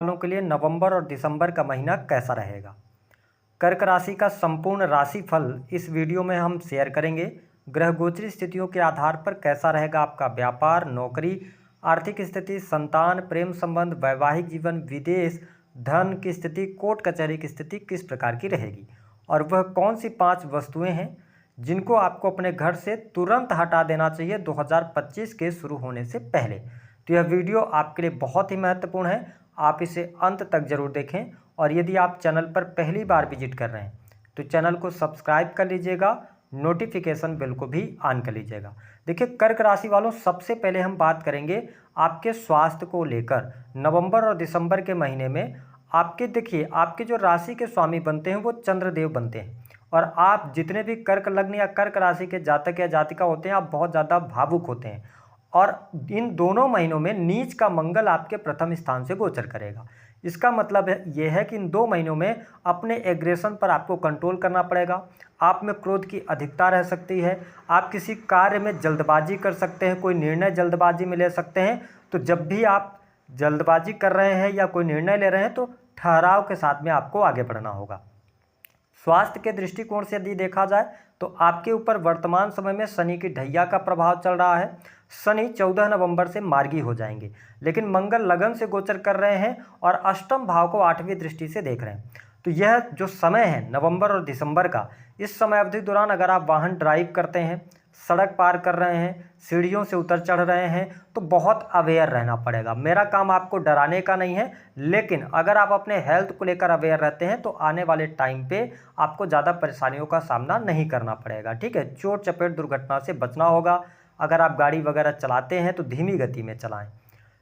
वालों के लिए नवंबर और दिसंबर का महीना कैसा रहेगा। कर्क राशि का संपूर्ण राशिफल इस वीडियो में हम शेयर करेंगे। ग्रह गोचरी स्थितियों के आधार पर कैसा रहेगा आपका व्यापार, नौकरी, आर्थिक स्थिति, संतान, प्रेम संबंध, वैवाहिक जीवन, विदेश, धन की स्थिति, कोर्ट कचहरी की स्थिति किस प्रकार की रहेगी और वह कौन सी 5 वस्तुएं हैं जिनको आपको अपने घर से तुरंत हटा देना चाहिए 2025 के शुरू होने से पहले। तो यह वीडियो आपके लिए बहुत ही महत्वपूर्ण है, आप इसे अंत तक जरूर देखें। और यदि आप चैनल पर पहली बार विजिट कर रहे हैं तो चैनल को सब्सक्राइब कर लीजिएगा, नोटिफिकेशन बेल को भी ऑन कर लीजिएगा। देखिए कर्क राशि वालों, सबसे पहले हम बात करेंगे आपके स्वास्थ्य को लेकर। नवंबर और दिसंबर के महीने में आपके जो राशि के स्वामी बनते हैं वो चंद्रदेव बनते हैं। और आप जितने भी कर्क लग्न या कर्क राशि के जातक या जातिका होते हैं, आप बहुत ज़्यादा भावुक होते हैं। और इन दोनों महीनों में नीच का मंगल आपके प्रथम स्थान से गोचर करेगा। इसका मतलब ये है कि इन 2 महीनों में अपने एग्रेशन पर आपको कंट्रोल करना पड़ेगा। आप में क्रोध की अधिकता रह सकती है, आप किसी कार्य में जल्दबाजी कर सकते हैं, कोई निर्णय जल्दबाजी में ले सकते हैं। तो जब भी आप जल्दबाजी कर रहे हैं या कोई निर्णय ले रहे हैं तो ठहराव के साथ में आपको आगे बढ़ना होगा। स्वास्थ्य के दृष्टिकोण से यदि देखा जाए तो आपके ऊपर वर्तमान समय में शनि की ढैया का प्रभाव चल रहा है। शनि 14 नवंबर से मार्गी हो जाएंगे, लेकिन मंगल लगन से गोचर कर रहे हैं और अष्टम भाव को 8वीं दृष्टि से देख रहे हैं। तो यह जो समय है नवंबर और दिसंबर का, इस समय अवधि दौरान अगर आप वाहन ड्राइव करते हैं, सड़क पार कर रहे हैं, सीढ़ियों से उतर चढ़ रहे हैं तो बहुत अवेयर रहना पड़ेगा। मेरा काम आपको डराने का नहीं है, लेकिन अगर आप अपने हेल्थ को लेकर अवेयर रहते हैं तो आने वाले टाइम पे आपको ज़्यादा परेशानियों का सामना नहीं करना पड़ेगा। ठीक है, चोट चपेट दुर्घटना से बचना होगा। अगर आप गाड़ी वगैरह चलाते हैं तो धीमी गति में चलाएं।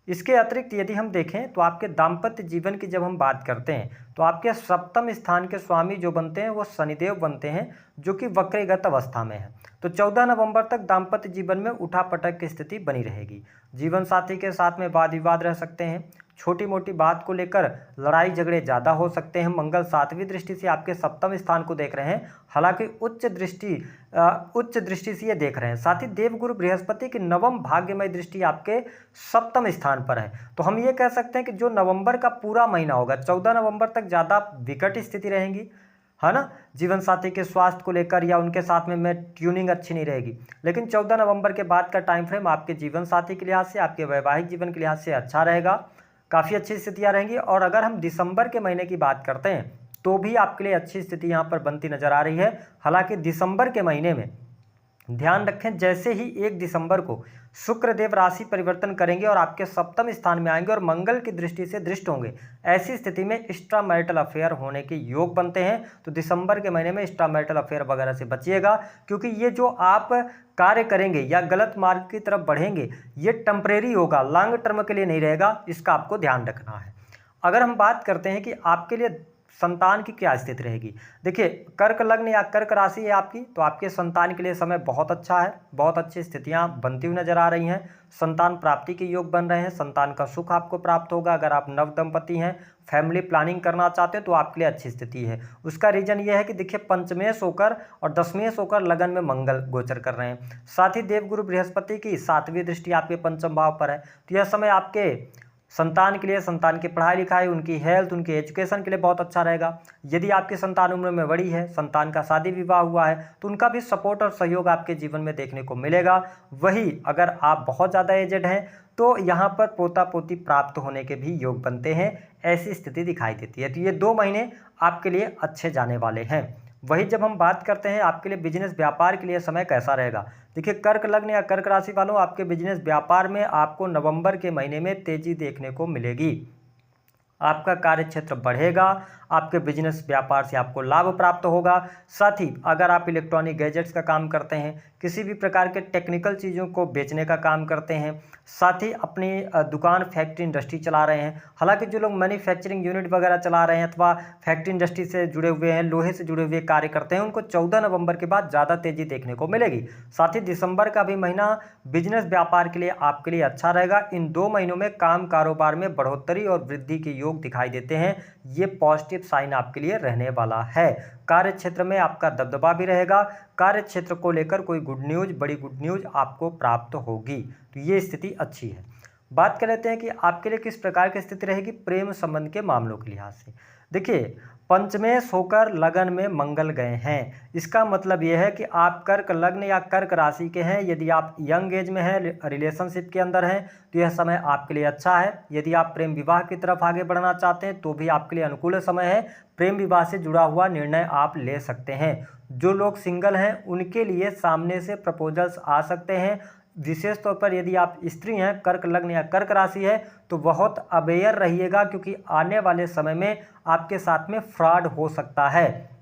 इसके अतिरिक्त यदि हम देखें तो आपके दाम्पत्य जीवन की जब हम बात करते हैं तो आपके सप्तम स्थान के स्वामी जो बनते हैं वो शनिदेव बनते हैं, जो कि वक्रीगत अवस्था में है। तो 14 नवंबर तक दाम्पत्य जीवन में उठापटक की स्थिति बनी रहेगी। जीवन साथी के साथ में वाद विवाद रह सकते हैं, छोटी मोटी बात को लेकर लड़ाई झगड़े ज़्यादा हो सकते हैं। मंगल 7वीं दृष्टि से आपके सप्तम स्थान को देख रहे हैं, हालांकि उच्च दृष्टि से ये देख रहे हैं। साथ ही देवगुरु बृहस्पति की नवम भाग्यमय दृष्टि आपके सप्तम स्थान पर है। तो हम ये कह सकते हैं कि जो नवंबर का पूरा महीना होगा, 14 नवंबर तक ज़्यादा विकट स्थिति रहेंगी, है ना, जीवन साथी के स्वास्थ्य को लेकर या उनके साथ में ट्यूनिंग अच्छी नहीं रहेगी। लेकिन 14 नवंबर के बाद का टाइम फ्रेम आपके जीवन साथी के लिहाज से, आपके वैवाहिक जीवन के लिहाज से अच्छा रहेगा, काफ़ी अच्छी स्थितियां रहेंगी। और अगर हम दिसंबर के महीने की बात करते हैं तो भी आपके लिए अच्छी स्थिति यहाँ पर बनती नजर आ रही है। हालांकि दिसंबर के महीने में ध्यान रखें, जैसे ही 1 दिसंबर को शुक्रदेव राशि परिवर्तन करेंगे और आपके सप्तम स्थान में आएंगे और मंगल की दृष्टि से दृष्ट होंगे, ऐसी स्थिति में एक्स्ट्रा मैरिटल अफेयर होने के योग बनते हैं। तो दिसंबर के महीने में एक्स्ट्रा मैरिटल अफेयर वगैरह से बचिएगा, क्योंकि ये जो आप कार्य करेंगे या गलत मार्ग की तरफ बढ़ेंगे ये टेम्परेरी होगा, लॉन्ग टर्म के लिए नहीं रहेगा, इसका आपको ध्यान रखना है। अगर हम बात करते हैं कि आपके लिए संतान की क्या स्थिति रहेगी, देखिए कर्क लग्न या कर्क राशि है आपकी, तो आपके संतान के लिए समय बहुत अच्छा है, बहुत अच्छी स्थितियां बनती हुई नजर आ रही हैं। संतान प्राप्ति के योग बन रहे हैं, संतान का सुख आपको प्राप्त होगा। अगर आप नव दंपति हैं, फैमिली प्लानिंग करना चाहते हैं तो आपके लिए अच्छी स्थिति है। उसका रीजन ये है कि देखिए पंचमेश होकर और दशमेश होकर लगन में मंगल गोचर कर रहे हैं। साथ ही देवगुरु बृहस्पति की 7वीं दृष्टि आपके पंचम भाव पर है। तो यह समय आपके संतान के लिए, संतान की पढ़ाई लिखाई, उनकी हेल्थ, उनके एजुकेशन के लिए बहुत अच्छा रहेगा। यदि आपकी संतान उम्र में बड़ी है, संतान का शादी विवाह हुआ है, तो उनका भी सपोर्ट और सहयोग आपके जीवन में देखने को मिलेगा। वही अगर आप बहुत ज़्यादा एजेड हैं तो यहाँ पर पोता पोती प्राप्त होने के भी योग बनते हैं, ऐसी स्थिति दिखाई देती है। तो ये 2 महीने आपके लिए अच्छे जाने वाले हैं। वही जब हम बात करते हैं आपके लिए बिजनेस व्यापार के लिए समय कैसा रहेगा, देखिए कर्क लग्न या कर्क राशि वालों, आपके बिजनेस व्यापार में आपको नवंबर के महीने में तेजी देखने को मिलेगी। आपका कार्य क्षेत्र बढ़ेगा, आपके बिजनेस व्यापार से आपको लाभ प्राप्त होगा। साथ ही अगर आप इलेक्ट्रॉनिक गैजेट्स का काम करते हैं, किसी भी प्रकार के टेक्निकल चीज़ों को बेचने का काम करते हैं, साथ ही अपनी दुकान फैक्ट्री इंडस्ट्री चला रहे हैं, हालांकि जो लोग मैन्युफैक्चरिंग यूनिट वगैरह चला रहे हैं अथवा फैक्ट्री इंडस्ट्री से जुड़े हुए हैं, लोहे से जुड़े हुए कार्य करते हैं, उनको 14 नवंबर के बाद ज़्यादा तेज़ी देखने को मिलेगी। साथ ही दिसंबर का भी महीना बिजनेस व्यापार के लिए आपके लिए अच्छा रहेगा। इन 2 महीनों में काम कारोबार में बढ़ोतरी और वृद्धि के योग दिखाई देते हैं। ये पॉजिटिव साइन आपके लिए रहने वाला है। कार्य क्षेत्र में आपका दबदबा भी रहेगा, कार्य क्षेत्र को लेकर कोई गुड न्यूज़, बड़ी गुड न्यूज़ आपको प्राप्त होगी। तो ये स्थिति अच्छी है। बात कर लेते हैं कि आपके लिए किस प्रकार की स्थिति रहेगी प्रेम संबंध के मामलों के लिहाज से। देखिए, पंचमेश होकर लगन में मंगल गए हैं, इसका मतलब यह है कि आप कर्क लग्न या कर्क राशि के हैं। यदि आप यंग एज में हैं, रिलेशनशिप के अंदर हैं, तो यह समय आपके लिए अच्छा है। यदि आप प्रेम विवाह की तरफ आगे बढ़ना चाहते हैं तो भी आपके लिए अनुकूल समय है। प्रेम विवाह से जुड़ा हुआ निर्णय आप ले सकते हैं। जो लोग सिंगल हैं उनके लिए सामने से प्रपोजल्स आ सकते हैं। विशेष तौर पर यदि आप स्त्री हैं, कर्क लग्न या कर्क राशि है, तो बहुत अवेयर रहिएगा, क्योंकि आने वाले समय में आपके साथ में फ्रॉड हो सकता है।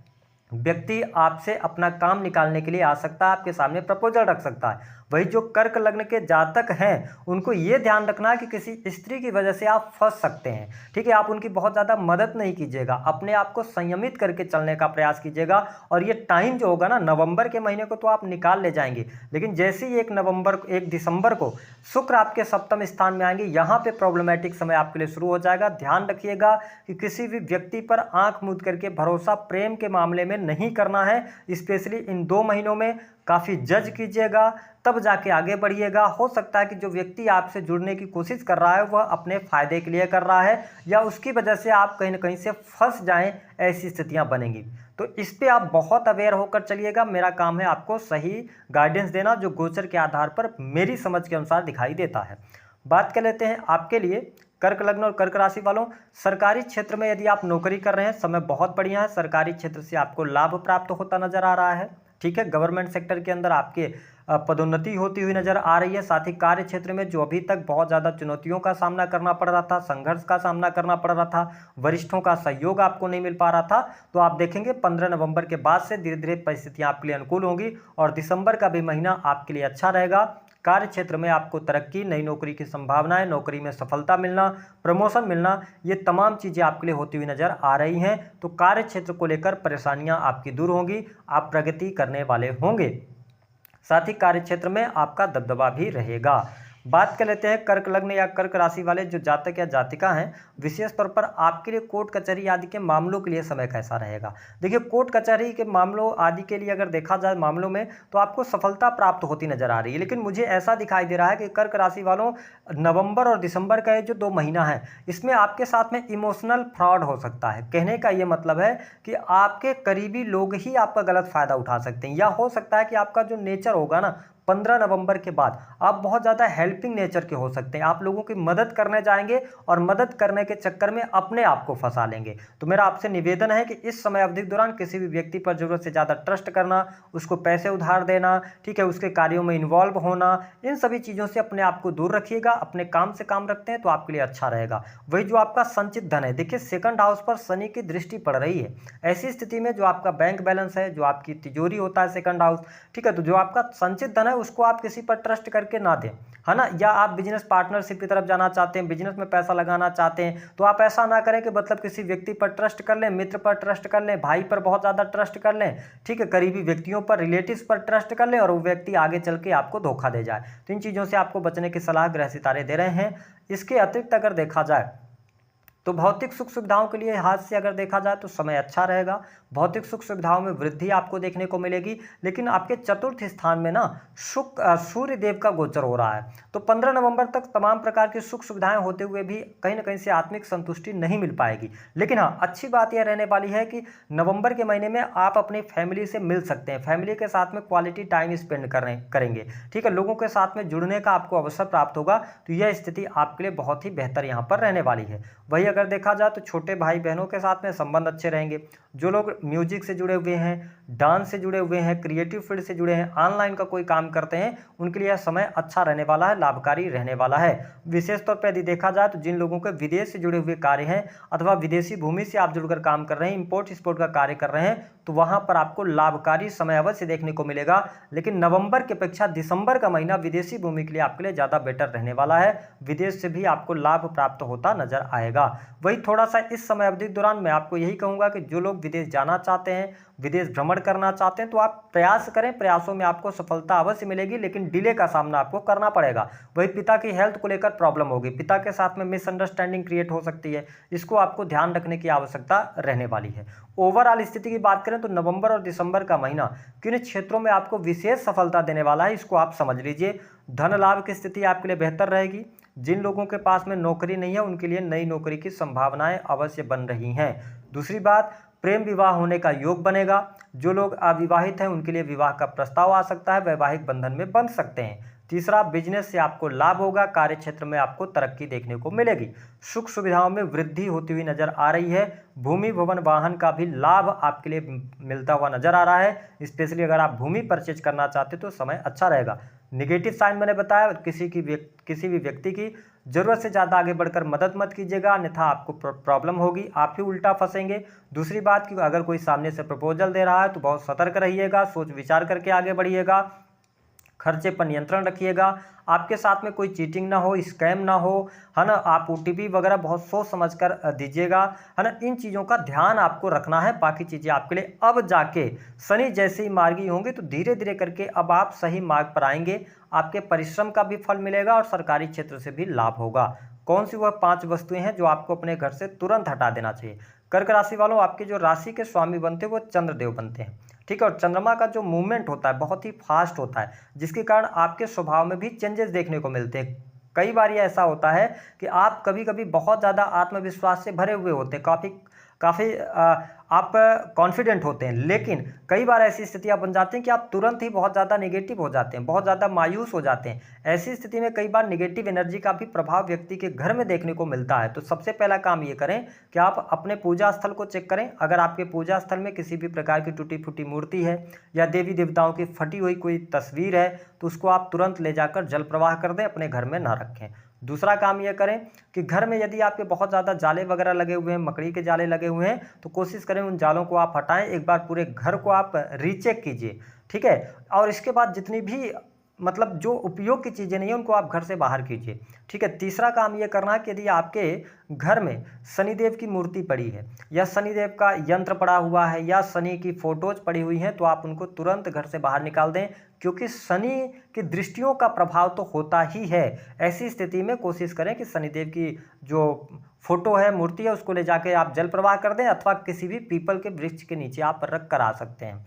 व्यक्ति आपसे अपना काम निकालने के लिए आ सकता है, आपके सामने प्रपोजल रख सकता है। वही जो कर्क लग्न के जातक हैं उनको ये ध्यान रखना है कि किसी स्त्री की वजह से आप फंस सकते हैं। ठीक है, आप उनकी बहुत ज़्यादा मदद नहीं कीजिएगा, अपने आप को संयमित करके चलने का प्रयास कीजिएगा। और ये टाइम जो होगा ना, नवंबर के महीने को तो आप निकाल ले जाएंगे, लेकिन जैसे ही 1 दिसंबर को शुक्र आपके सप्तम स्थान में आएंगे, यहाँ पे प्रॉब्लमेटिक समय आपके लिए शुरू हो जाएगा। ध्यान रखिएगा कि किसी भी व्यक्ति पर आंख मूंद करके भरोसा प्रेम के मामले में नहीं करना है। स्पेशली इन 2 महीनों में काफ़ी जज कीजिएगा, तब जाके आगे बढ़िएगा। हो सकता है कि जो व्यक्ति आपसे जुड़ने की कोशिश कर रहा है वह अपने फायदे के लिए कर रहा है, या उसकी वजह से आप कहीं ना कहीं से फंस जाएं, ऐसी स्थितियां बनेंगी। तो इस पे आप बहुत अवेयर होकर चलिएगा। मेरा काम है आपको सही गाइडेंस देना, जो गोचर के आधार पर मेरी समझ के अनुसार दिखाई देता है। बात कर लेते हैं आपके लिए कर्क लग्न और कर्क राशि वालों, सरकारी क्षेत्र में यदि आप नौकरी कर रहे हैं, समय बहुत बढ़िया है। सरकारी क्षेत्र से आपको लाभ प्राप्त होता नजर आ रहा है। ठीक है, गवर्नमेंट सेक्टर के अंदर आपके पदोन्नति होती हुई नजर आ रही है। साथ ही कार्य क्षेत्र में जो अभी तक बहुत ज़्यादा चुनौतियों का सामना करना पड़ रहा था, संघर्ष का सामना करना पड़ रहा था, वरिष्ठों का सहयोग आपको नहीं मिल पा रहा था, तो आप देखेंगे 15 नवंबर के बाद से धीरे धीरे परिस्थितियाँ आपके लिए अनुकूल होंगी। और दिसंबर का भी महीना आपके लिए अच्छा रहेगा। कार्य क्षेत्र में आपको तरक्की, नई नौकरी की संभावनाएं, नौकरी में सफलता मिलना, प्रमोशन मिलना, ये तमाम चीज़ें आपके लिए होती हुई नजर आ रही हैं। तो कार्य क्षेत्र को लेकर परेशानियां आपकी दूर होंगी, आप प्रगति करने वाले होंगे। साथ ही कार्य क्षेत्र में आपका दबदबा भी रहेगा। बात कर लेते हैं कर्क लग्न या कर्क राशि वाले जो जातक या जातिका हैं, विशेष तौर पर आपके लिए कोर्ट कचहरी आदि के मामलों के लिए समय कैसा रहेगा। देखिए, कोर्ट कचहरी के मामलों आदि के लिए अगर देखा जाए मामलों में, तो आपको सफलता प्राप्त होती नजर आ रही है। लेकिन मुझे ऐसा दिखाई दे रहा है कि कर्क राशि वालों, नवंबर और दिसंबर का ये जो 2 महीना है, इसमें आपके साथ में इमोशनल फ्रॉड हो सकता है। कहने का ये मतलब है कि आपके करीबी लोग ही आपका गलत फायदा उठा सकते हैं, या हो सकता है कि आपका जो नेचर होगा ना, 15 नवंबर के बाद आप बहुत ज़्यादा हेल्पिंग नेचर के हो सकते हैं। आप लोगों की मदद करने जाएंगे और मदद करने के चक्कर में अपने आप को फंसा लेंगे। तो मेरा आपसे निवेदन है कि इस समय अवधि के दौरान किसी भी व्यक्ति पर ज़रूरत से ज़्यादा ट्रस्ट करना, उसको पैसे उधार देना, ठीक है, उसके कार्यों में इन्वॉल्व होना, इन सभी चीज़ों से अपने आप को दूर रखिएगा। अपने काम से काम रखते हैं तो आपके लिए अच्छा रहेगा। वही जो आपका संचित धन है, देखिए सेकंड हाउस पर शनि की दृष्टि पड़ रही है। ऐसी स्थिति में जो आपका बैंक बैलेंस है, जो आपकी तिजोरी होता है सेकंड हाउस, ठीक है, तो जो आपका संचित धन है उसको आप किसी पर ट्रस्ट करके ना दें, है ना। या आप बिजनेस पार्टनरशिप की तरफ जाना चाहते हैं, बिजनेस में पैसा लगाना चाहते हैं, तो आप ऐसा ना करें कि मतलब किसी व्यक्ति पर ट्रस्ट कर लें, मित्र पर ट्रस्ट कर लें, भाई पर बहुत ज़्यादा ट्रस्ट कर लें, ठीक है, करीबी व्यक्तियों पर, रिलेटिव्स पर ट्रस्ट कर लें और वो व्यक्ति आगे चल के आपको धोखा दे जाए। तो इन चीज़ों से आपको बचने की सलाह ग्रह सितारे दे रहे हैं। इसके अतिरिक्त अगर देखा जाए तो भौतिक सुख सुविधाओं के लिए हाथ से अगर देखा जाए तो समय अच्छा रहेगा। भौतिक सुख सुविधाओं में वृद्धि आपको देखने को मिलेगी। लेकिन आपके चतुर्थ स्थान में ना सूर्य देव का गोचर हो रहा है, तो 15 नवंबर तक तमाम प्रकार की सुख सुविधाएं होते हुए भी कहीं ना कहीं से आत्मिक संतुष्टि नहीं मिल पाएगी। लेकिन हाँ, अच्छी बात यह रहने वाली है कि नवंबर के महीने में आप अपनी फैमिली से मिल सकते हैं, फैमिली के साथ में क्वालिटी टाइम स्पेंड करेंगे, ठीक है, लोगों के साथ में जुड़ने का आपको अवसर प्राप्त होगा। तो यह स्थिति आपके लिए बहुत ही बेहतर यहाँ पर रहने वाली है। वही अगर देखा जाए तो छोटे भाई बहनों के साथ में संबंध अच्छे रहेंगे। जो लोग म्यूजिक से जुड़े हुए हैं, डांस से जुड़े हुए हैं, क्रिएटिव फील्ड से जुड़े हैं, ऑनलाइन का कोई काम करते हैं, उनके लिए यह समय अच्छा रहने वाला है, लाभकारी रहने वाला है। विशेष तौर पर यदि देखा जाए तो जिन लोगों के विदेश से जुड़े हुए कार्य हैं अथवा विदेशी भूमि से आप जुड़कर काम कर रहे हैं, इंपोर्ट एक्सपोर्ट का कार्य कर रहे हैं, तो वहां पर आपको लाभकारी समय अवश्य देखने को मिलेगा। लेकिन नवंबर की अपेक्षा दिसंबर का महीना विदेशी भूमि के लिए आपके लिए ज़्यादा बेटर रहने वाला है। विदेश से भी आपको लाभ प्राप्त होता नजर आएगा। वही थोड़ा सा इस समय अवधि के दौरान मैं आपको यही कहूँगा कि जो लोग विदेश जाना चाहते हैं, विदेश भ्रमण करना चाहते हैं, तो आप प्रयास करें, प्रयासों में आपको सफलता अवश्य मिलेगी, लेकिन डिले का सामना आपको करना पड़ेगा। वही पिता की हेल्थ को लेकर प्रॉब्लम होगी, पिता के साथ में मिसअंडरस्टैंडिंग क्रिएट हो सकती है, इसको आपको ध्यान रखने की आवश्यकता रहने वाली है। ओवरऑल स्थिति की बात करें तो नवंबर और दिसंबर का महीना किन क्षेत्रों में आपको विशेष सफलता देने वाला है, इसको आप समझ लीजिए। धन लाभ की स्थिति आपके लिए बेहतर रहेगी, जिन लोगों के पास में नौकरी नहीं है उनके लिए नई नौकरी की संभावनाएं अवश्य बन रही हैं। दूसरी बात, प्रेम विवाह होने का योग बनेगा। जो लोग अविवाहित हैं उनके लिए विवाह का प्रस्ताव आ सकता है, वैवाहिक बंधन में बंध सकते हैं। तीसरा, बिजनेस से आपको लाभ होगा, कार्य क्षेत्र में आपको तरक्की देखने को मिलेगी। सुख सुविधाओं में वृद्धि होती हुई नजर आ रही है। भूमि भवन वाहन का भी लाभ आपके लिए मिलता हुआ नजर आ रहा है। स्पेशली अगर आप भूमि परचेज करना चाहते तो समय अच्छा रहेगा। निगेटिव साइन मैंने बताया, किसी भी व्यक्ति की जरूरत से ज़्यादा आगे बढ़कर मदद मत कीजिएगा, अन्यथा आपको प्रॉब्लम होगी, आप ही उल्टा फंसेंगे। दूसरी बात कि अगर कोई सामने से प्रपोजल दे रहा है तो बहुत सतर्क रहिएगा, सोच विचार करके आगे बढ़िएगा। खर्चे पर नियंत्रण रखिएगा, आपके साथ में कोई चीटिंग ना हो, स्कैम ना हो, है ना। आप ओटीपी वगैरह बहुत सोच समझ कर दीजिएगा, है ना। इन चीज़ों का ध्यान आपको रखना है। बाकी चीज़ें आपके लिए अब जाके शनि जैसे ही मार्गी होंगे तो धीरे धीरे करके अब आप सही मार्ग पर आएंगे। आपके परिश्रम का भी फल मिलेगा और सरकारी क्षेत्र से भी लाभ होगा। कौन सी वह 5 वस्तुएं हैं जो आपको अपने घर से तुरंत हटा देना चाहिए? कर्क राशि वालों, आपके जो राशि के स्वामी बनते हैं वो चंद्रदेव बनते हैं, ठीक है। और चंद्रमा का जो मूवमेंट होता है बहुत ही फास्ट होता है, जिसके कारण आपके स्वभाव में भी चेंजेस देखने को मिलते हैं। कई बार ये ऐसा होता है कि आप कभी कभी बहुत ज़्यादा आत्मविश्वास से भरे हुए होते हैं, काफ़ी आप कॉन्फिडेंट होते हैं, लेकिन कई बार ऐसी स्थितियां बन जाती हैं कि आप तुरंत ही बहुत ज़्यादा नेगेटिव हो जाते हैं, बहुत ज़्यादा मायूस हो जाते हैं। ऐसी स्थिति में कई बार नेगेटिव एनर्जी का भी प्रभाव व्यक्ति के घर में देखने को मिलता है। तो सबसे पहला काम ये करें कि आप अपने पूजा स्थल को चेक करें। अगर आपके पूजा स्थल में किसी भी प्रकार की टूटी फूटी मूर्ति है या देवी देवताओं की फटी हुई कोई तस्वीर है तो उसको आप तुरंत ले जाकर जल प्रवाह कर दें, अपने घर में ना रखें। दूसरा काम यह करें कि घर में यदि आपके बहुत ज़्यादा जाले वगैरह लगे हुए हैं, मकड़ी के जाले लगे हुए हैं, तो कोशिश करें उन जालों को आप हटाएं। एक बार पूरे घर को आप रीचेक कीजिए, ठीक है। और इसके बाद जितनी भी मतलब जो उपयोग की चीज़ें नहीं है उनको आप घर से बाहर कीजिए, ठीक है। तीसरा काम ये करना है कि यदि आपके घर में शनिदेव की मूर्ति पड़ी है या शनिदेव का यंत्र पड़ा हुआ है या शनि की फोटोज पड़ी हुई हैं तो आप उनको तुरंत घर से बाहर निकाल दें, क्योंकि शनि की दृष्टियों का प्रभाव तो होता ही है। ऐसी स्थिति में कोशिश करें कि शनिदेव की जो फोटो है, मूर्ति है, उसको ले जाके आप जल प्रवाह कर दें अथवा किसी भी पीपल के वृक्ष के नीचे आप रख कर आ सकते हैं।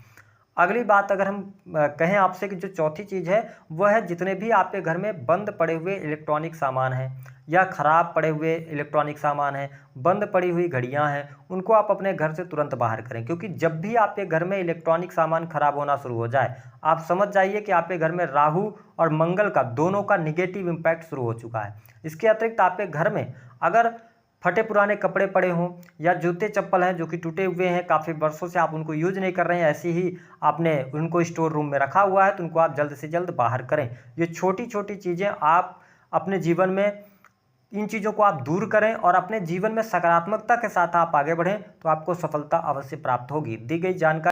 अगली बात अगर हम कहें आपसे कि जो चौथी चीज़ है वह है जितने भी आपके घर में बंद पड़े हुए इलेक्ट्रॉनिक सामान हैं या ख़राब पड़े हुए इलेक्ट्रॉनिक सामान हैं, बंद पड़ी हुई घड़ियां हैं, उनको आप अपने घर से तुरंत बाहर करें। क्योंकि जब भी आपके घर में इलेक्ट्रॉनिक सामान खराब होना शुरू हो जाए, आप समझ जाइए कि आपके घर में राहु और मंगल का दोनों का निगेटिव इम्पैक्ट शुरू हो चुका है। इसके अतिरिक्त आपके घर में अगर फटे पुराने कपड़े पड़े हों या जूते चप्पल हैं जो कि टूटे हुए हैं, काफ़ी वर्षों से आप उनको यूज नहीं कर रहे हैं, ऐसी ही आपने उनको स्टोर रूम में रखा हुआ है, तो उनको आप जल्द से जल्द बाहर करें। ये छोटी छोटी चीज़ें आप अपने जीवन में इन चीज़ों को आप दूर करें और अपने जीवन में सकारात्मकता के साथ आप आगे बढ़ें तो आपको सफलता अवश्य प्राप्त होगी। दी गई जानकारी